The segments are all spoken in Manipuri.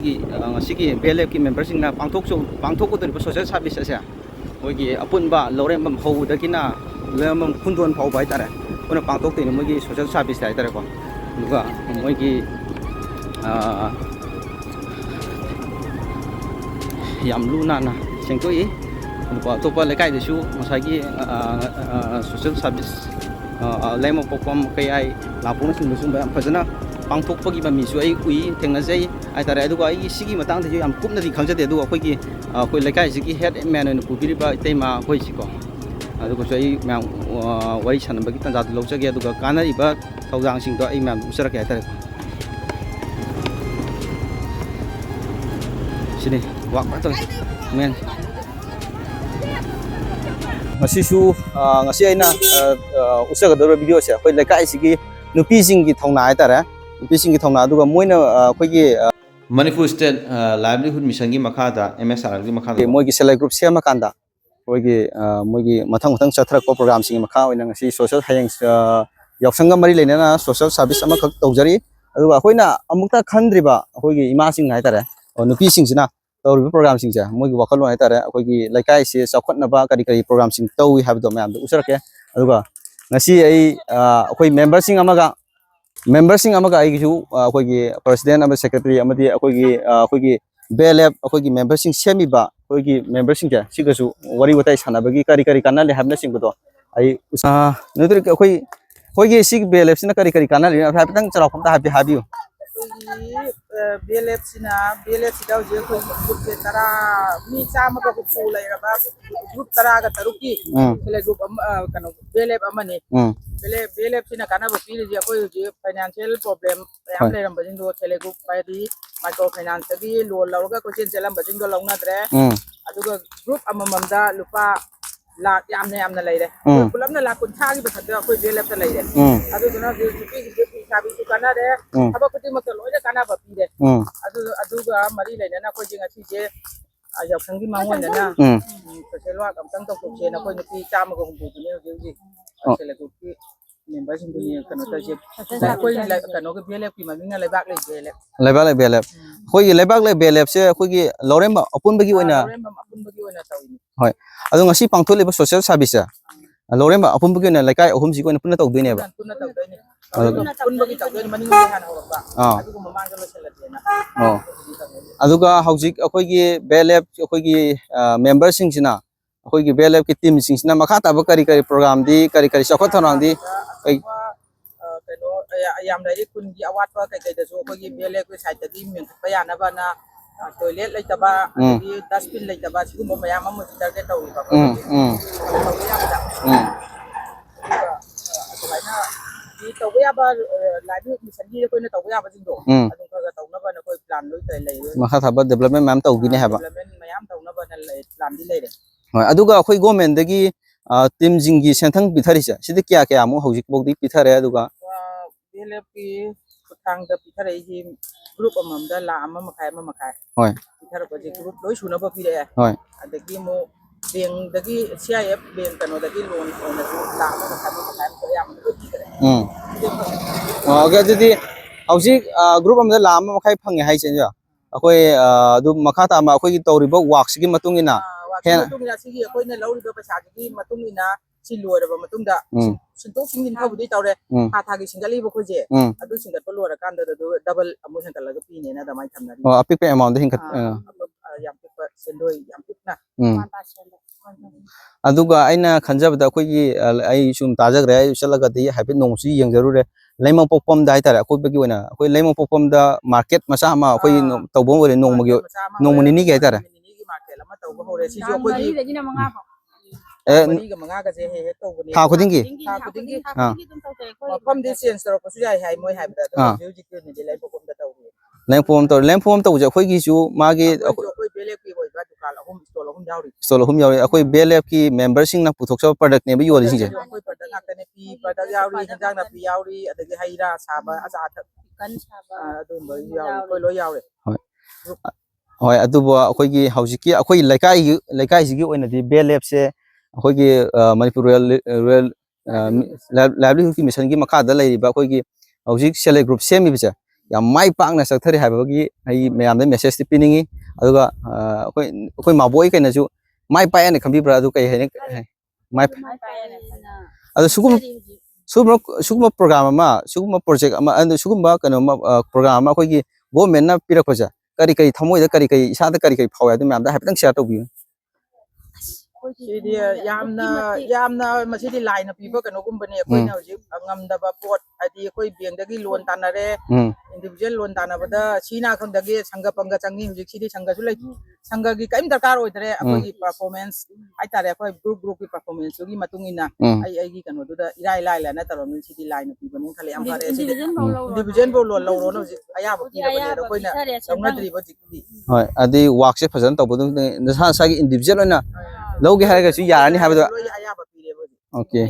ngasi BLF ki member sing na pangthok ko social service ase moigi apunba lorem ho dakina lemam khundon phau bai tare ona pangthok te moigi social service ai tare ko duga moigi yam luna na sengtoi ko topa lekai de su masagi social service lemo popom kai ai lapung sing sum ba phajana pangthokpagi ba mi su ai ui thengna jai ai tare adu ai sigi matang de yam kupna di khaljade adu khoi ki khoi lekai sigi head man on pubiri ba tema khoi siko adu ko sai ma wai chan ba ki tan ja lo jage adu ka kanari ba thawjang sing do ai ma usara ka tare sini wak ba to men ngasisu ngasi aina usaga do video se khoi lekai sigi nupi sing ki thongna ai tare Pising ki thongna aduga moina khoigi Manipur State Livelihood Mission gi makhada MSR gi makhada moigi select group sema kanda khoigi moigi mathang chathrak ko program sing makha oina ngasi social hayang yaksanga mari lena social service ama khak tawjari aduga khoina amukta khandriba khoigi ima sing nai tare nupi sing sina tawri program sing ja moigi wakalo nai tare khoigi laikai se chakhotna ba kari program sing tawi habdo mayam usarake aduga ngasi ai khoi member sing amaga membership amaga aigisu akoigi president ama secretary amadi akoigi BLF akoigi membership semiba akoigi membership ja sigasu wari watai sanabagi kari kanale habna singbudo ai nodri akoigi sig BLF sina kari kanale habtang charakam ta habiu BLF sida je ko group tara mi chama ko fu lai raba group tara ga taruki le group kano BLF amane BLF sina kana ba pili je ko je financial problem yam le ram bajing do tele group pai di micro finance bi loan lawga ko chen chelam bajing do lawna dre aduga group amamamda lupa la yamna leire kulamna la kun thagi ba thada ko BLF ta leire aduguna GP sabi su kana de aba kuti makto loje kana ba pi de aduga mari leine na ko jinga si je ayok sangi mangwan na ko selwa kam tang to ko na ko ni chama ko bu ne ji sele ko ki member sing ni kano ta je ko la kano ko BLF ki maminga lebak le BLF khoi lebak le BLF se khoi gi lorem apun bagi oina tawini hoi adu ngasi pangthole ba social service lorem apun bagi na laikai ahum si ko na punna tawdine ba punna tawdine pun bagi tawdine maning han hawba adu ko mamang lo seladena aduga haujik akhoi gi BLF akhoi gi member sing sina akhoi gi BLF ki team sing sina makha ta ba kari program di kari sakot thanang di kano ayam dari kun gi awat pa kai da so ko gi BLF ko site di min pa yana ba na toilet lai taba di dustbin lai taba sigum mayam mo tar ke tawi ba di tawi ba laju mission gi ko na tawi ba jindo adung ka taw na ba na ko plan loi tai lai makha thaba development mam taw gine haba development mayam taw na ba na plan di lai de hoi aduga khoi government dagi team jingi senthang pithari sa sidi kya amu hojik bogdi pithare aduga BLF ki thang da pithare ji group amamda la amma makai hoi pithare ko ji group loi suna ba pire hoi adagi mo beng dagi CIF beng kano dagi loan ona la amma makai ko yam pithare okay adudi hojik group amda la amma makai phangi hai chen ja akoi du makha ta ma akoi tawriba work sigi matungina matungina sigi akoi na lawriba pasa gi matungina si loiraba matungda sintok singin khawdi tawre thagi singali bo khoje adu singat bo lora kanda da double amu sangkala ga pine na da mai thamna apik pe amount de hinkat yam pik sendoi yam pik na aduga aina khanjabda akoi gi ai sum tajagre chalaga di habit nongsi yengjarure laimang popom da itare akoi bagi wena akoi laimang popom da market masa ma akoi tawbom wore nongmuni ni ga itare ha khudingi from this answer ko sujai hai moi hai da music ni de lai popom da taw lempom to je khoi gi chu magi akoi BLF ki boi ba dukal ahum stol hum yawi akoi BLF ki member sing na puthok sa product ne bi yoli sing je akoi product ngak ne pi product yawi hinjang na pi yawi adagi haira saba aza kan saba adum ba yawi koi lo yawi hoi adubo akoi gi haujiki akoi laikai sigi oina di BLF se akoi gi Manipur Rural Livelihood Mission gi makha da lai ba akoi gi haujik select group semi bicha ꯌꯥꯝ ꯃꯥꯏ ꯄꯥꯛꯅ ꯆꯠꯊꯔꯤ ꯍꯥꯏꯕꯒꯤ ꯑꯩ ꯃꯌꯥꯝꯗ ꯃꯦꯁꯦꯖꯇꯤ ꯄꯤꯅꯤꯡꯉꯤ ꯑꯗꯨꯒ ꯑꯩꯈꯣꯏ ꯃꯥꯕꯣꯏ ꯀꯩꯅꯁꯨ ꯃꯥꯏ ꯄꯥꯛꯑꯦꯅ ꯈꯟꯕꯤꯕ꯭ꯔꯥ ꯑꯗꯨ ꯀꯩ ꯍꯥꯏꯅ ꯃꯥꯏ ꯑꯗꯨ ꯁꯨꯒꯨꯝꯕ ꯄ꯭ꯔꯣꯒ꯭ꯔꯥꯝ ꯑꯃ ꯁꯨꯒꯨꯝꯕ ꯄ꯭ꯔꯣꯖꯦꯛ ꯑꯃ ꯁꯨꯒꯨꯝꯕ ꯀꯩꯅꯣꯃ ꯄ꯭ꯔꯣꯒ꯭ꯔꯥꯝ ꯑꯃ ꯑꯩꯈꯣꯏꯒꯤ ꯒꯣꯔꯃꯦꯟꯅ ꯄꯤꯔꯛꯄꯁꯦ ꯀꯔꯤ ꯀꯔꯤ ꯊꯃꯣꯏꯗ ꯀꯔꯤ ꯏꯁꯥꯗ ꯀꯔꯤ ꯐꯥꯎꯋꯦ ꯑꯗꯨ ꯃꯌꯥꯝꯗ ꯍꯥꯏꯐꯦꯠꯇꯪ ꯁꯦꯌꯔ ꯇꯧꯕꯤꯌꯨ ꯁꯤꯗꯤ ꯌꯥꯝꯅ ꯃꯁꯤꯗꯤ ꯂꯥꯏꯅ ꯄꯤꯕ ꯀꯩꯅꯣꯒꯨꯝꯕꯅꯤ ꯑꯩꯈꯣꯏꯅ ꯍꯧꯖꯤꯛ ꯉꯝꯗꯕ ꯄꯣꯠ ꯍꯥꯏꯗꯤ ꯑꯩꯈꯣꯏ ꯕꯦꯡꯛꯗꯒꯤ ꯂꯣꯟ ꯇꯥꯟꯅꯔꯦ ꯏꯟꯗꯤꯕꯤꯖꯨꯋꯦꯜ ꯂꯣꯟ ꯇꯥꯟꯅꯕꯗ ꯁꯤꯅꯥꯈꯪꯗꯒꯤ ꯁꯪꯒ ꯄꯪꯒ ꯆꯪꯉꯤ ꯍꯧꯖꯤꯛ ꯁꯤꯗꯤ ꯁꯪꯒꯁꯨ ꯂꯩ ꯁꯪꯒꯒꯤ ꯀꯔꯤꯝ ꯗꯔꯀꯥꯔ ꯑꯣꯏꯗ꯭ꯔꯦ ꯑꯩꯈꯣꯏꯒꯤ ꯄꯔꯐꯣꯔꯃꯦꯟꯁ ꯍꯥꯏꯇꯥꯔꯦ ꯑꯩꯈꯣꯏ ꯒ꯭ꯔꯨꯞꯀꯤ ꯄꯔꯐꯣꯔꯃꯦꯟꯁꯇꯨꯒꯤ ꯃꯇꯨꯡ ꯏꯟꯅ ꯑꯩꯒꯤ ꯀꯩꯅꯣꯗꯨꯗ ꯏꯔꯥꯏ ꯂꯥꯏꯅ ꯇꯧꯔꯝꯅꯤ ꯁꯤꯗꯤ ꯂꯥꯏꯅ ꯄꯤꯕꯅꯤ ꯈꯜꯂꯦ ꯌꯥꯝ ꯐꯔꯦ ꯁꯤꯗꯤ ꯏꯟꯗꯤꯕꯤꯖꯨꯋꯦꯜ ꯂꯣꯟ ꯂꯧꯔꯣꯅ ꯍꯧꯖꯤꯛ ꯑꯌꯥꯕ ꯄꯤꯔꯕꯅꯦ ꯑꯗꯣ ꯑꯩꯈꯣꯏꯅ ꯂꯧꯅꯗ꯭ꯔꯤꯕ ꯍꯧꯖꯤꯛꯇꯤ ꯍꯣꯏ ꯑꯗꯨꯗꯤ ꯋꯥꯛꯁꯦ ꯐꯖꯅ ꯇꯧꯕꯗꯨ ꯅꯁꯥ ꯅꯁꯥꯒꯤ ꯏꯟꯗꯤꯕꯤꯖꯨꯋꯦꯜ ꯑꯣꯏꯅ ꯂꯧꯒꯦ ꯍꯥꯏꯔꯒꯁꯨ ꯌꯥꯔꯅꯤ ꯍꯥꯏꯕꯗꯣ ꯑꯌꯥꯕ ꯄꯤꯔꯦꯕ ꯑꯣꯀꯦ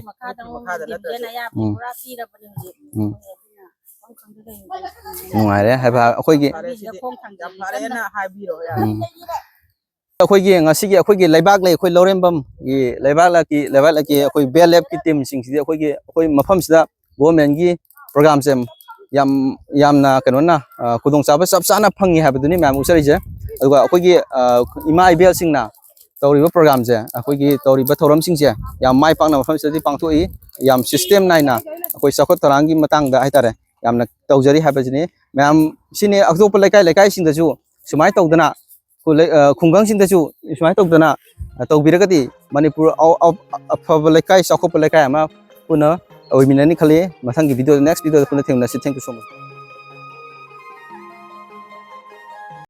ꯅꯨꯡꯉꯥꯏꯔꯦ ꯍꯥꯏꯕ ꯑꯩꯈꯣꯏꯒꯤ ꯑꯩꯈꯣꯏꯒꯤ ꯉꯁꯤꯒꯤ ꯑꯩꯈꯣꯏꯒꯤ ꯂꯩꯕꯥꯛ ꯂꯩ ꯑꯩꯈꯣꯏ ꯂꯧꯔꯦꯝꯕꯝꯒꯤ ꯂꯩꯕꯥꯛꯂꯛꯀꯤ ꯑꯩꯈꯣꯏ BLF ꯇꯤꯝꯁꯤꯡꯁꯤꯗꯤ ꯑꯩꯈꯣꯏ ꯃꯐꯝꯁꯤꯗ ꯒꯣꯔꯃꯦꯟꯒꯤ ꯄ꯭ꯔꯣꯒ꯭ꯔꯥꯝꯁꯦ ꯌꯥꯝꯅ ꯀꯩꯅꯣꯅ ꯈꯨꯗꯣꯡꯆꯥꯕ ꯆꯞ ꯆꯥꯅ ꯐꯪꯉꯤ ꯍꯥꯏꯕꯗꯨꯅꯤ ꯃꯌꯥꯝ ꯎꯠꯆꯔꯤꯁꯦ ꯑꯗꯨꯒ ꯑꯩꯈꯣꯏꯒꯤ ꯏꯃꯥ ꯏꯕꯦꯜꯁꯤꯡꯅ ꯇꯧꯔꯤꯕ ꯄ꯭ꯔꯣꯒ꯭ꯔꯥꯝꯁꯦ ꯑꯩꯈꯣꯏꯒꯤ ꯇꯧꯔꯤꯕ ꯊꯧꯔꯝꯁꯤꯡꯁꯦ ꯌꯥꯝ ꯃꯥꯏ ꯄꯥꯛꯅ ꯃꯐꯝꯁꯤꯗꯗꯤ ꯄꯥꯡꯊꯣꯛꯏ ꯌꯥꯝ ꯁꯤꯁꯇꯦꯝ ꯅꯥꯏꯅ ꯑꯩꯈꯣꯏ ꯆꯥꯎꯈꯠ ꯊꯧꯔꯥꯡꯒꯤ ꯃꯇꯥꯡꯗ ꯍꯥꯏꯇꯥꯔꯦ ꯌꯥꯝꯅ ꯇꯧꯖꯔꯤ ꯍꯥꯏꯕꯁꯤꯅꯤ ꯃꯌꯥꯝ ꯁꯤꯅꯤ ꯑꯇꯣꯞꯄ ꯂꯩꯀꯥꯏꯁꯤꯡꯗꯁꯨ ꯁꯨꯃꯥꯏꯅ ꯇꯧꯗꯅ ꯈꯨꯡꯒꯪꯁꯤꯡꯗꯁꯨ ꯁꯨꯃꯥꯏꯅ ꯇꯧꯗꯅ ꯇꯧꯕꯤꯔꯒꯗꯤ ꯃꯅꯤꯄꯨꯔ ꯑꯐꯕ ꯂꯩꯀꯥꯏ ꯆꯥꯎꯈꯠꯄ ꯂꯩꯀꯥꯏ ꯑꯃ ꯄꯨꯟꯅ ꯑꯣꯏꯃꯤꯟꯅꯅꯤ ꯈꯜꯂꯤ ꯃꯊꯪꯒꯤ ꯚꯤꯗꯤꯑꯣꯗ ꯅꯦꯛꯁ ꯚꯤꯗꯤꯑꯣꯗ ꯄꯨꯟꯅ ꯊꯦꯡꯅꯁꯤ ꯊꯦꯡꯛ ꯌꯨ ꯁꯣ ꯃꯆ